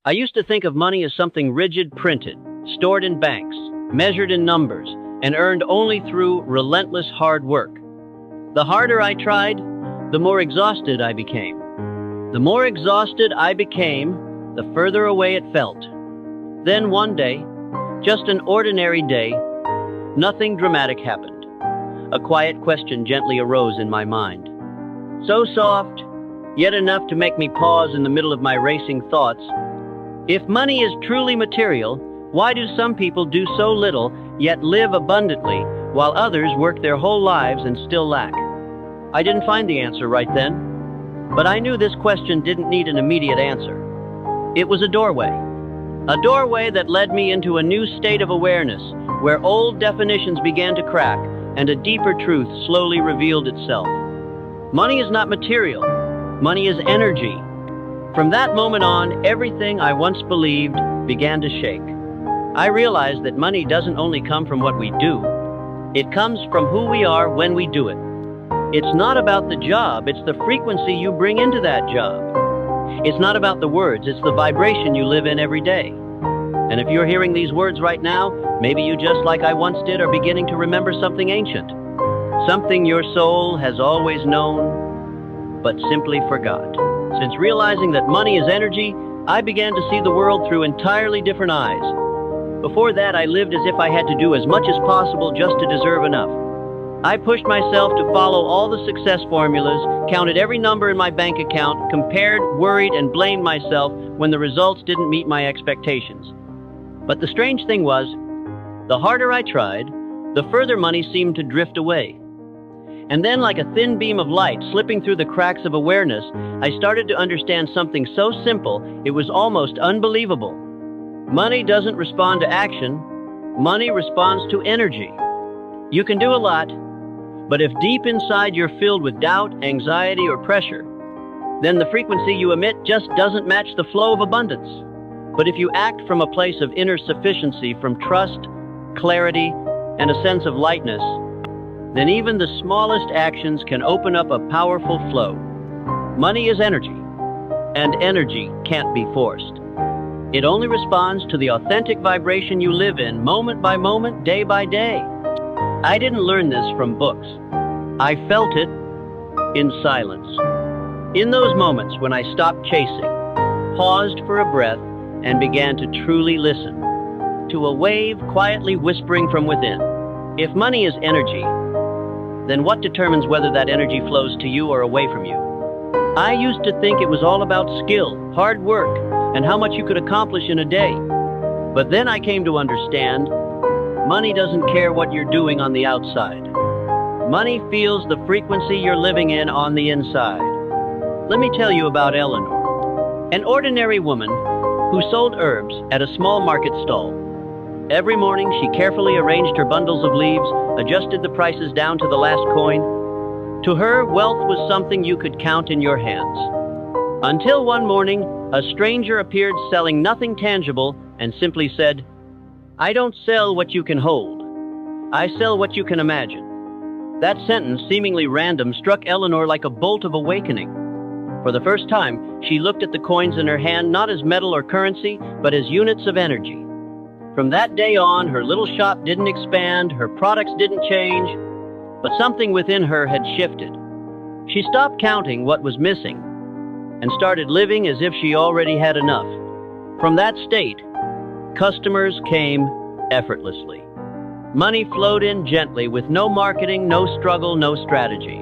I used to think of money as something rigid, printed, stored in banks, measured in numbers, and earned only through relentless hard work. The harder I tried, the more exhausted I became. The more exhausted I became, the further away it felt. Then one day, just an ordinary day, nothing dramatic happened. A quiet question gently arose in my mind. So soft, yet enough to make me pause in the middle of my racing thoughts. If money is truly material, why do some people do so little, yet live abundantly, while others work their whole lives and still lack? I didn't find the answer right then, but I knew this question didn't need an immediate answer. It was a doorway that led me into a new state of awareness, where old definitions began to crack and a deeper truth slowly revealed itself. Money is not material. Money is energy. From that moment on, everything I once believed began to shake. I realized that money doesn't only come from what we do. It comes from who we are when we do it. It's not about the job, it's the frequency you bring into that job. It's not about the words, it's the vibration you live in every day. And if you're hearing these words right now, maybe you, just like I once did, are beginning to remember something ancient. Something your soul has always known, but simply forgot. Since realizing that money is energy, I began to see the world through entirely different eyes. Before that, I lived as if I had to do as much as possible just to deserve enough. I pushed myself to follow all the success formulas, counted every number in my bank account, compared, worried, and blamed myself when the results didn't meet my expectations. But the strange thing was, the harder I tried, the further money seemed to drift away. And then, like a thin beam of light slipping through the cracks of awareness, I started to understand something so simple it was almost unbelievable. Money doesn't respond to action. Money responds to energy. You can do a lot, but if deep inside you're filled with doubt, anxiety, or pressure, then the frequency you emit just doesn't match the flow of abundance. But if you act from a place of inner sufficiency, from trust, clarity, and a sense of lightness, then even the smallest actions can open up a powerful flow. Money is energy, and energy can't be forced. It only responds to the authentic vibration you live in, moment by moment, day by day. I didn't learn this from books. I felt it in silence. In those moments when I stopped chasing, paused for a breath, and began to truly listen to a wave quietly whispering from within. If money is energy, then what determines whether that energy flows to you or away from you? I used to think it was all about skill, hard work, and how much you could accomplish in a day. But then I came to understand, money doesn't care what you're doing on the outside. Money feels the frequency you're living in on the inside. Let me tell you about Eleanor, an ordinary woman who sold herbs at a small market stall. Every morning, she carefully arranged her bundles of leaves, adjusted the prices down to the last coin. To her, wealth was something you could count in your hands. Until one morning, a stranger appeared selling nothing tangible and simply said, "I don't sell what you can hold. I sell what you can imagine." That sentence, seemingly random, struck Eleanor like a bolt of awakening. For the first time, she looked at the coins in her hand not as metal or currency, but as units of energy. From that day on, her little shop didn't expand, her products didn't change, but something within her had shifted. She stopped counting what was missing and started living as if she already had enough. From that state, customers came effortlessly. Money flowed in gently with no marketing, no struggle, no strategy.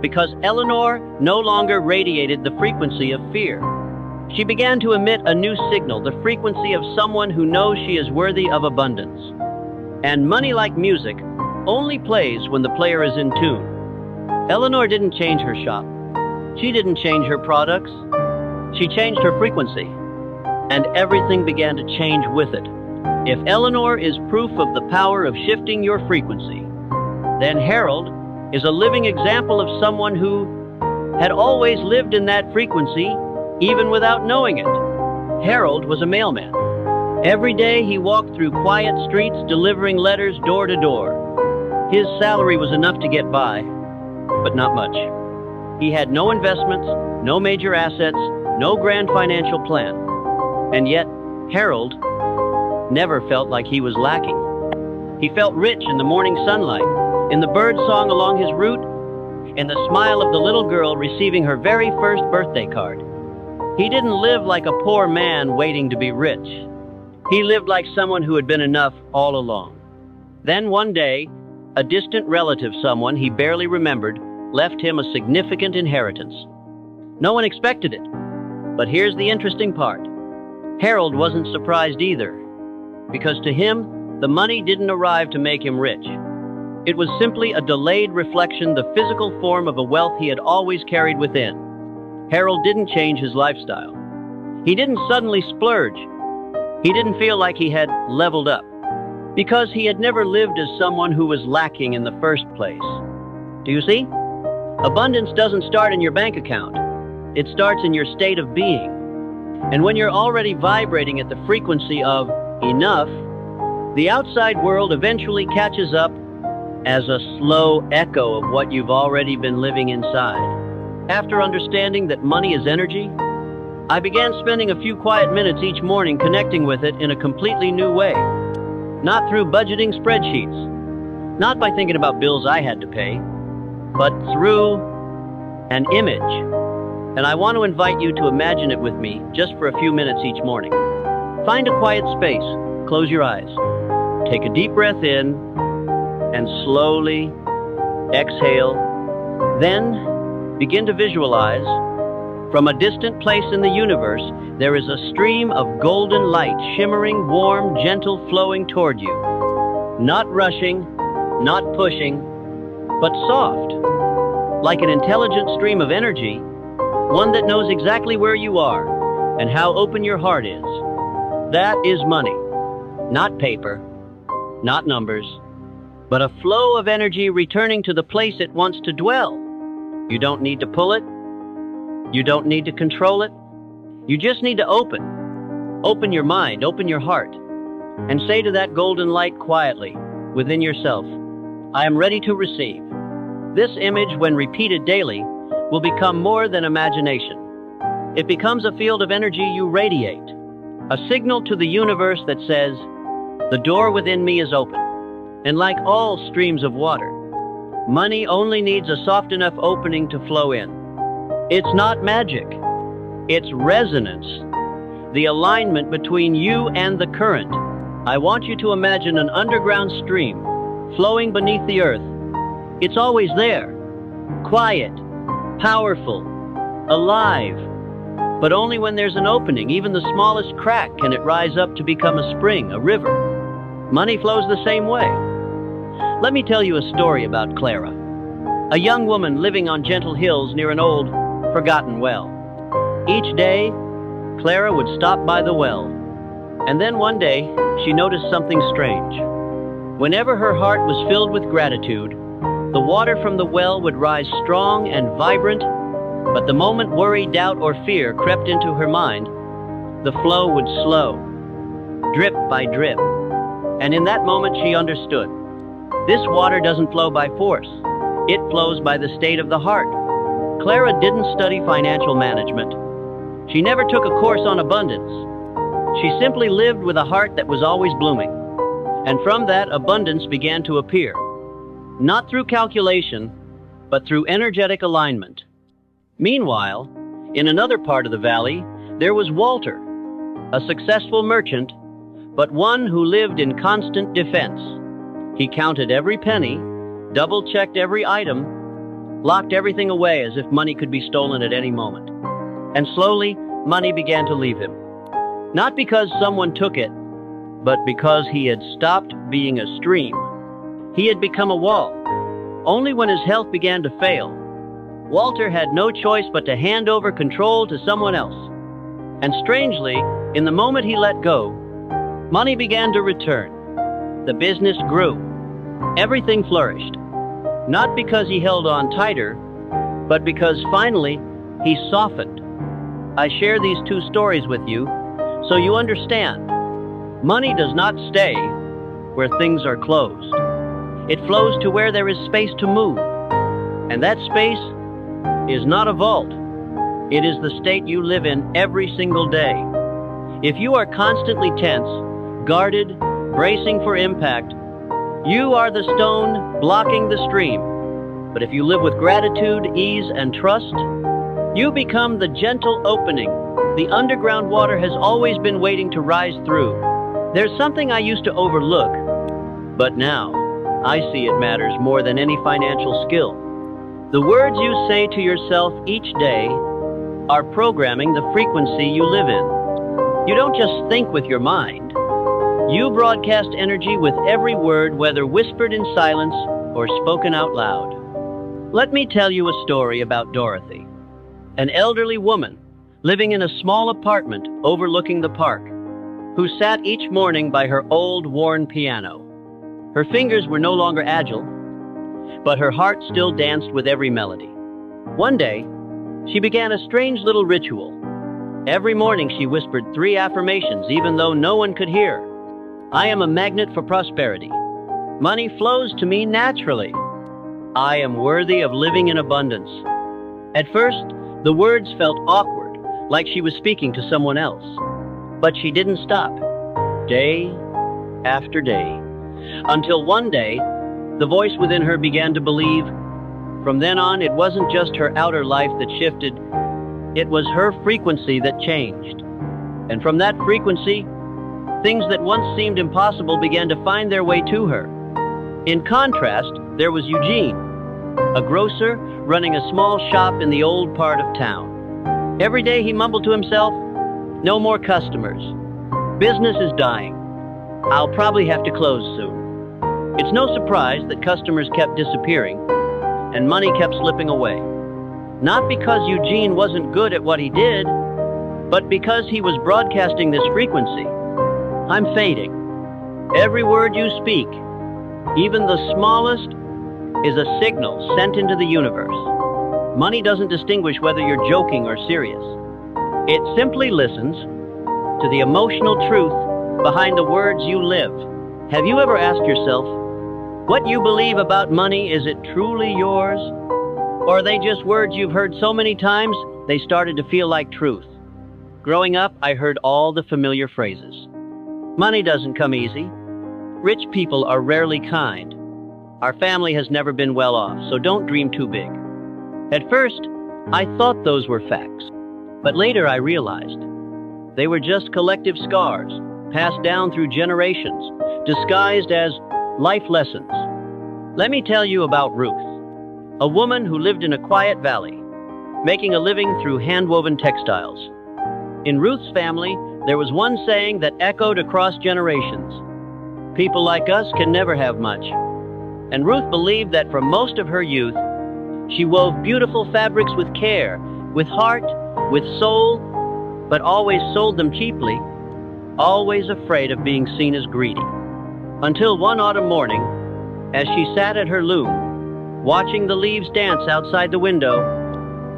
Because Eleanor no longer radiated the frequency of fear. She began to emit a new signal, the frequency of someone who knows she is worthy of abundance. And money, like music, only plays when the player is in tune. Eleanor didn't change her shop. She didn't change her products. She changed her frequency. And everything began to change with it. If Eleanor is proof of the power of shifting your frequency, then Harold is a living example of someone who had always lived in that frequency, even without knowing it. Harold was a mailman. Every day he walked through quiet streets delivering letters door to door. His salary was enough to get by, but not much. He had no investments, no major assets, no grand financial plan. And yet, Harold never felt like he was lacking. He felt rich in the morning sunlight, in the bird song along his route, in the smile of the little girl receiving her very first birthday card. He didn't live like a poor man waiting to be rich. He lived like someone who had been enough all along. Then one day, a distant relative, someone he barely remembered, left him a significant inheritance. No one expected it. But here's the interesting part. Harold wasn't surprised either, because to him, the money didn't arrive to make him rich. It was simply a delayed reflection, the physical form of a wealth he had always carried within. Harold didn't change his lifestyle. He didn't suddenly splurge. He didn't feel like he had leveled up, because he had never lived as someone who was lacking in the first place. Do you see? Abundance doesn't start in your bank account. It starts in your state of being. And when you're already vibrating at the frequency of enough, the outside world eventually catches up as a slow echo of what you've already been living inside. After understanding that money is energy, I began spending a few quiet minutes each morning connecting with it in a completely new way. Not through budgeting spreadsheets, not by thinking about bills I had to pay, but through an image. And I want to invite you to imagine it with me just for a few minutes each morning. Find a quiet space, close your eyes, take a deep breath in, and slowly exhale. Then begin to visualize. From a distant place in the universe, there is a stream of golden light, shimmering, warm, gentle, flowing toward you. Not rushing, not pushing, but soft, like an intelligent stream of energy, one that knows exactly where you are and how open your heart is. That is money, not paper, not numbers, but a flow of energy returning to the place it wants to dwell. You don't need to pull it. You don't need to control it. You just need to open your mind, open your heart, and say to that golden light quietly within yourself, I am ready to receive. This image, when repeated daily, will become more than imagination. It becomes a field of energy you radiate, a signal to the universe that says, the door within me is open. And like all streams of water, money only needs a soft enough opening to flow in. It's not magic. It's resonance, the alignment between you and the current. I want you to imagine an underground stream flowing beneath the earth. It's always there, quiet, powerful, alive. But only when there's an opening, even the smallest crack, can it rise up to become a spring, a river. Money flows the same way. Let me tell you a story about Clara, a young woman living on gentle hills near an old, forgotten well. Each day, Clara would stop by the well, and then one day, she noticed something strange. Whenever her heart was filled with gratitude, the water from the well would rise strong and vibrant, but the moment worry, doubt, or fear crept into her mind, the flow would slow, drip by drip. And in that moment, she understood. This water doesn't flow by force. It flows by the state of the heart. Clara didn't study financial management. She never took a course on abundance. She simply lived with a heart that was always blooming. And from that, abundance began to appear. Not through calculation, but through energetic alignment. Meanwhile, in another part of the valley, there was Walter, a successful merchant, but one who lived in constant defense. He counted every penny, double-checked every item, locked everything away as if money could be stolen at any moment. And slowly, money began to leave him. Not because someone took it, but because he had stopped being a stream. He had become a wall. Only when his health began to fail, Walter had no choice but to hand over control to someone else. And strangely, in the moment he let go, money began to return. The business grew. Everything flourished. Not because he held on tighter, but because finally he softened. I share these two stories with you so you understand. Money does not stay where things are closed. It flows to where there is space to move. And that space is not a vault. It is the state you live in every single day. If you are constantly tense, guarded, bracing for impact, you are the stone blocking the stream. But if you live with gratitude, ease, and trust, you become the gentle opening the underground water has always been waiting to rise through. There's something I used to overlook, but now I see it matters more than any financial skill. The words you say to yourself each day are programming the frequency you live in. You don't just think with your mind. You broadcast energy with every word, whether whispered in silence or spoken out loud. Let me tell you a story about Dorothy, an elderly woman living in a small apartment overlooking the park, who sat each morning by her old, worn piano. Her fingers were no longer agile, but her heart still danced with every melody. One day, she began a strange little ritual. Every morning she whispered 3 affirmations, even though no one could hear. I am a magnet for prosperity. Money flows to me naturally. I am worthy of living in abundance. At first, the words felt awkward, like she was speaking to someone else. But she didn't stop, day after day, until one day, the voice within her began to believe. From then on, it wasn't just her outer life that shifted, it was her frequency that changed. And from that frequency, things that once seemed impossible began to find their way to her. In contrast, there was Eugene, a grocer running a small shop in the old part of town. Every day he mumbled to himself, "No more customers. Business is dying. I'll probably have to close soon." It's no surprise that customers kept disappearing and money kept slipping away. Not because Eugene wasn't good at what he did, but because he was broadcasting this frequency. I'm fading. Every word you speak, even the smallest, is a signal sent into the universe. Money doesn't distinguish whether you're joking or serious. It simply listens to the emotional truth behind the words you live. Have you ever asked yourself, what you believe about money, is it truly yours? Or are they just words you've heard so many times, they started to feel like truth? Growing up, I heard all the familiar phrases. Money doesn't come easy. Rich people are rarely kind. Our family has never been well off, so don't dream too big. At first, I thought those were facts. But later I realized they were just collective scars, passed down through generations, disguised as life lessons. Let me tell you about Ruth, a woman who lived in a quiet valley, making a living through hand-woven textiles. In Ruth's family, there was one saying that echoed across generations. People like us can never have much. And Ruth believed that for most of her youth, she wove beautiful fabrics with care, with heart, with soul, but always sold them cheaply, always afraid of being seen as greedy. Until one autumn morning, as she sat at her loom, watching the leaves dance outside the window,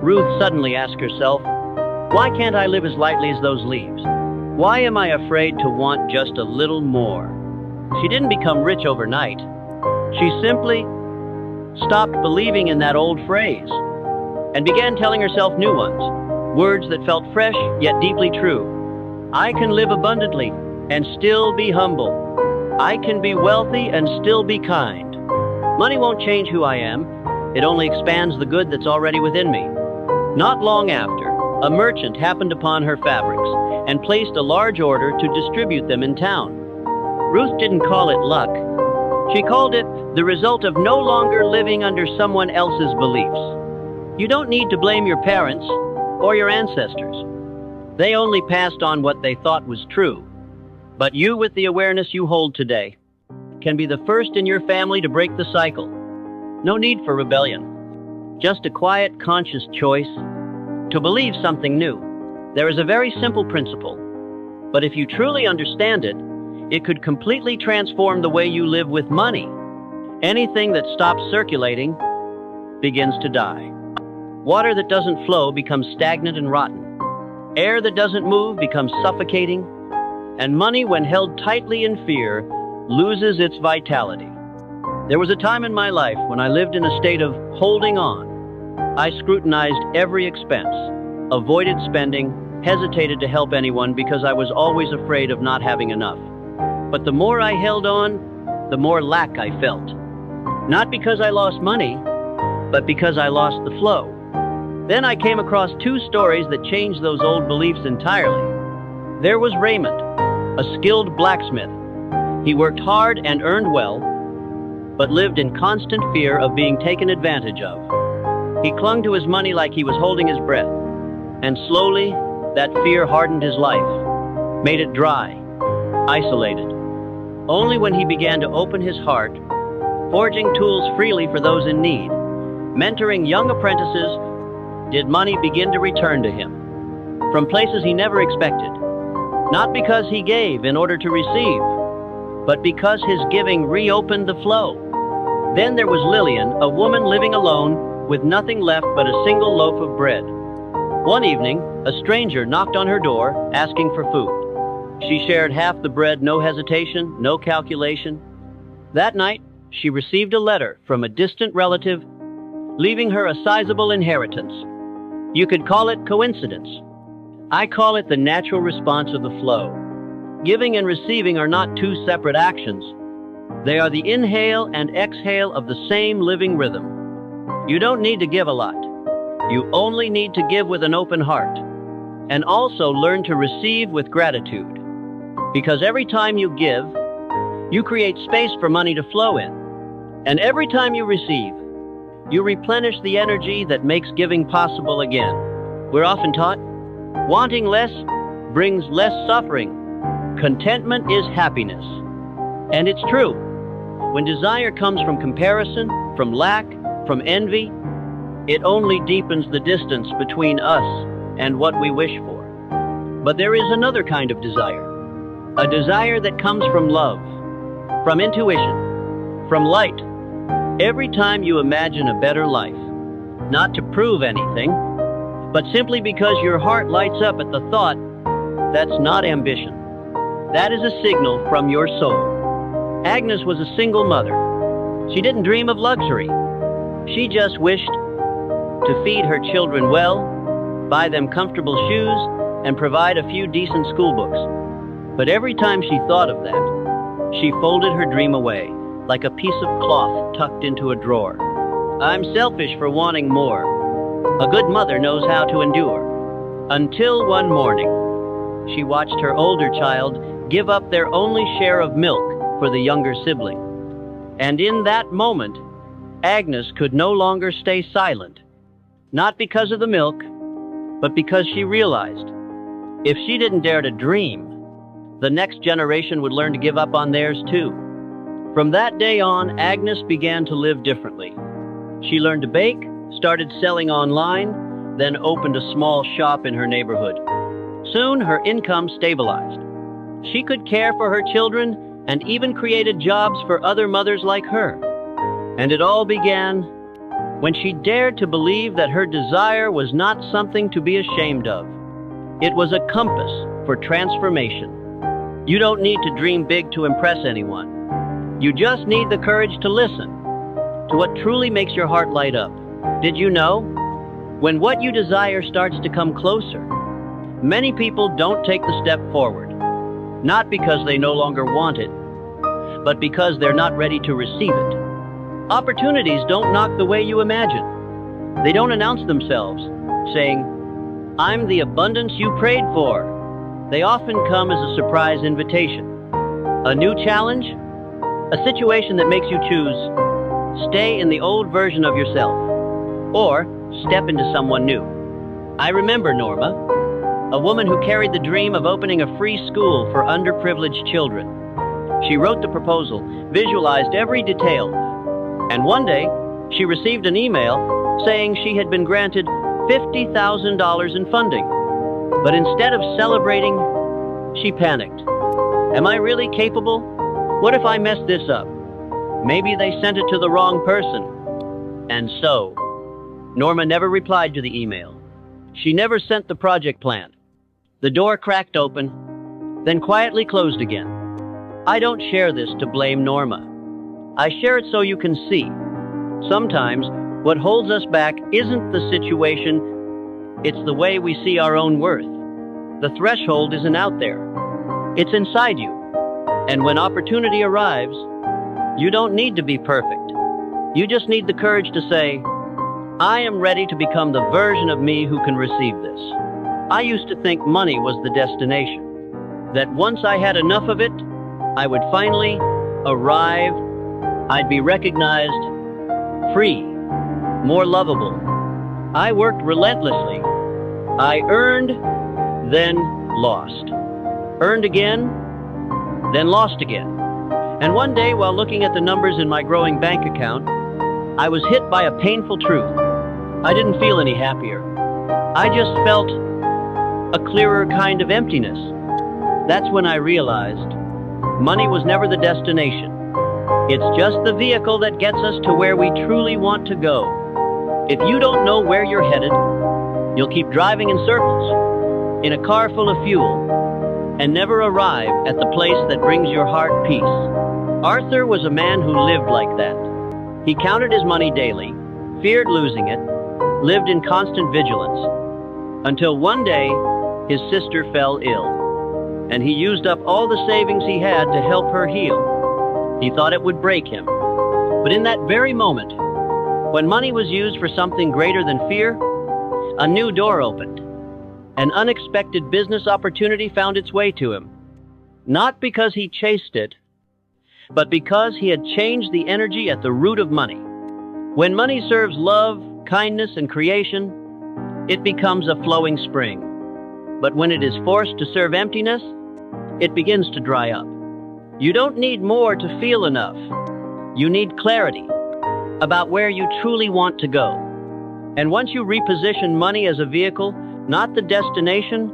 Ruth suddenly asked herself, why can't I live as lightly as those leaves? Why am I afraid to want just a little more? She didn't become rich overnight. She simply stopped believing in that old phrase and began telling herself new ones, words that felt fresh yet deeply true. I can live abundantly and still be humble. I can be wealthy and still be kind. Money won't change who I am. It only expands the good that's already within me. Not long after, a merchant happened upon her fabrics and placed a large order to distribute them in town. Ruth didn't call it luck. She called it the result of no longer living under someone else's beliefs. You don't need to blame your parents or your ancestors. They only passed on what they thought was true. But you, with the awareness you hold today, can be the first in your family to break the cycle. No need for rebellion. Just a quiet, conscious choice to believe something new. There is a very simple principle, but if you truly understand it, it could completely transform the way you live with money. Anything that stops circulating begins to die. Water that doesn't flow becomes stagnant and rotten. Air that doesn't move becomes suffocating. And money, when held tightly in fear, loses its vitality. There was a time in my life when I lived in a state of holding on. I scrutinized every expense, avoided spending, hesitated to help anyone because I was always afraid of not having enough. But the more I held on, the more lack I felt. Not because I lost money, but because I lost the flow. Then I came across two stories that changed those old beliefs entirely. There was Raymond, a skilled blacksmith. He worked hard and earned well, but lived in constant fear of being taken advantage of. He clung to his money like he was holding his breath, and slowly, that fear hardened his life, made it dry, isolated. Only when he began to open his heart, forging tools freely for those in need, mentoring young apprentices, did money begin to return to him, from places he never expected. Not because he gave in order to receive, but because his giving reopened the flow. Then there was Lillian, a woman living alone with nothing left but a single loaf of bread. One evening, a stranger knocked on her door asking for food. She shared half the bread, no hesitation, no calculation. That night, she received a letter from a distant relative, leaving her a sizable inheritance. You could call it coincidence. I call it the natural response of the flow. Giving and receiving are not two separate actions. They are the inhale and exhale of the same living rhythm. You don't need to give a lot. You only need to give with an open heart, and also learn to receive with gratitude. Because every time you give, you create space for money to flow in. And every time you receive, you replenish the energy that makes giving possible again. We're often taught, wanting less brings less suffering. Contentment is happiness. And it's true. When desire comes from comparison, from lack, from envy, it only deepens the distance between us and what we wish for. But there is another kind of desire. A desire that comes from love, from intuition, from light. Every time you imagine a better life, not to prove anything, but simply because your heart lights up at the thought, that's not ambition. That is a signal from your soul. Agnes was a single mother. She didn't dream of luxury. She just wished to feed her children well, buy them comfortable shoes, and provide a few decent school books. But every time she thought of that, she folded her dream away, like a piece of cloth tucked into a drawer. I'm selfish for wanting more. A good mother knows how to endure. Until one morning, she watched her older child give up their only share of milk for the younger sibling. And in that moment, Agnes could no longer stay silent. Not because of the milk, but because she realized, if she didn't dare to dream, the next generation would learn to give up on theirs too. From that day on, Agnes began to live differently. She learned to bake, started selling online, then opened a small shop in her neighborhood. Soon, her income stabilized. She could care for her children and even created jobs for other mothers like her. And it all began when she dared to believe that her desire was not something to be ashamed of. It was a compass for transformation. You don't need to dream big to impress anyone. You just need the courage to listen to what truly makes your heart light up. Did you know? When what you desire starts to come closer, many people don't take the step forward. Not because they no longer want it, but because they're not ready to receive it. Opportunities don't knock the way you imagine. They don't announce themselves, saying, "I'm the abundance you prayed for." They often come as a surprise invitation. A new challenge? A situation that makes you choose, stay in the old version of yourself, or step into someone new. I remember Norma, a woman who carried the dream of opening a free school for underprivileged children. She wrote the proposal, visualized every detail, and one day, she received an email saying she had been granted $50,000 in funding. But instead of celebrating, she panicked. Am I really capable? What if I mess this up? Maybe they sent it to the wrong person. And so, Norma never replied to the email. She never sent the project plan. The door cracked open, then quietly closed again. I don't share this to blame Norma. I share it so you can see. Sometimes, what holds us back isn't the situation, it's the way we see our own worth. The threshold isn't out there. It's inside you. And when opportunity arrives, you don't need to be perfect. You just need the courage to say, I am ready to become the version of me who can receive this. I used to think money was the destination, that once I had enough of it, I would finally arrive, I'd be recognized, free, more lovable. I worked relentlessly. I earned, then lost. Earned again, then lost again. And one day, while looking at the numbers in my growing bank account, I was hit by a painful truth. I didn't feel any happier. I just felt a clearer kind of emptiness. That's when I realized money was never the destination. It's just the vehicle that gets us to where we truly want to go. If you don't know where you're headed, you'll keep driving in circles, in a car full of fuel, and never arrive at the place that brings your heart peace. Arthur was a man who lived like that. He counted his money daily, feared losing it, lived in constant vigilance, until one day his sister fell ill, and he used up all the savings he had to help her heal. He thought it would break him. But in that very moment, when money was used for something greater than fear, a new door opened. An unexpected business opportunity found its way to him, not because he chased it, but because he had changed the energy at the root of money. When money serves love, kindness, and creation, it becomes a flowing spring. But when it is forced to serve emptiness, it begins to dry up. You don't need more to feel enough. You need clarity about where you truly want to go. And once you reposition money as a vehicle, not the destination,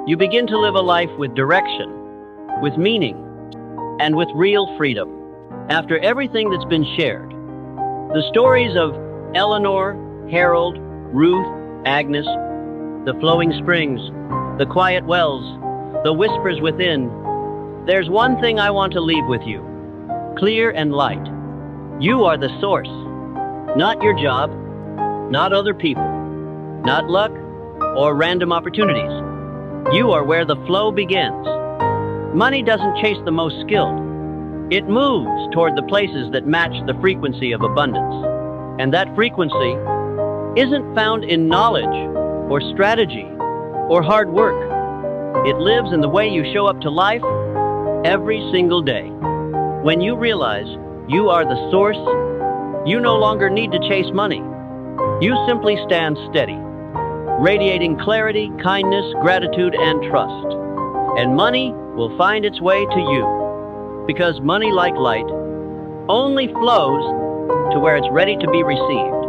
you begin to live a life with direction, with meaning, and with real freedom. After everything that's been shared, the stories of Eleanor, Harold, Ruth, Agnes, the flowing springs, the quiet wells, the whispers within, there's one thing I want to leave with you, clear and light. You are the source, not your job, not other people, not luck or random opportunities. You are where the flow begins. Money doesn't chase the most skilled. It moves toward the places that match the frequency of abundance. And that frequency isn't found in knowledge or strategy or hard work. It lives in the way you show up to life every single day. When you realize you are the source, you no longer need to chase money. You simply stand steady, radiating clarity, kindness, gratitude, and trust. And money will find its way to you, because money, like light, only flows to where it's ready to be received.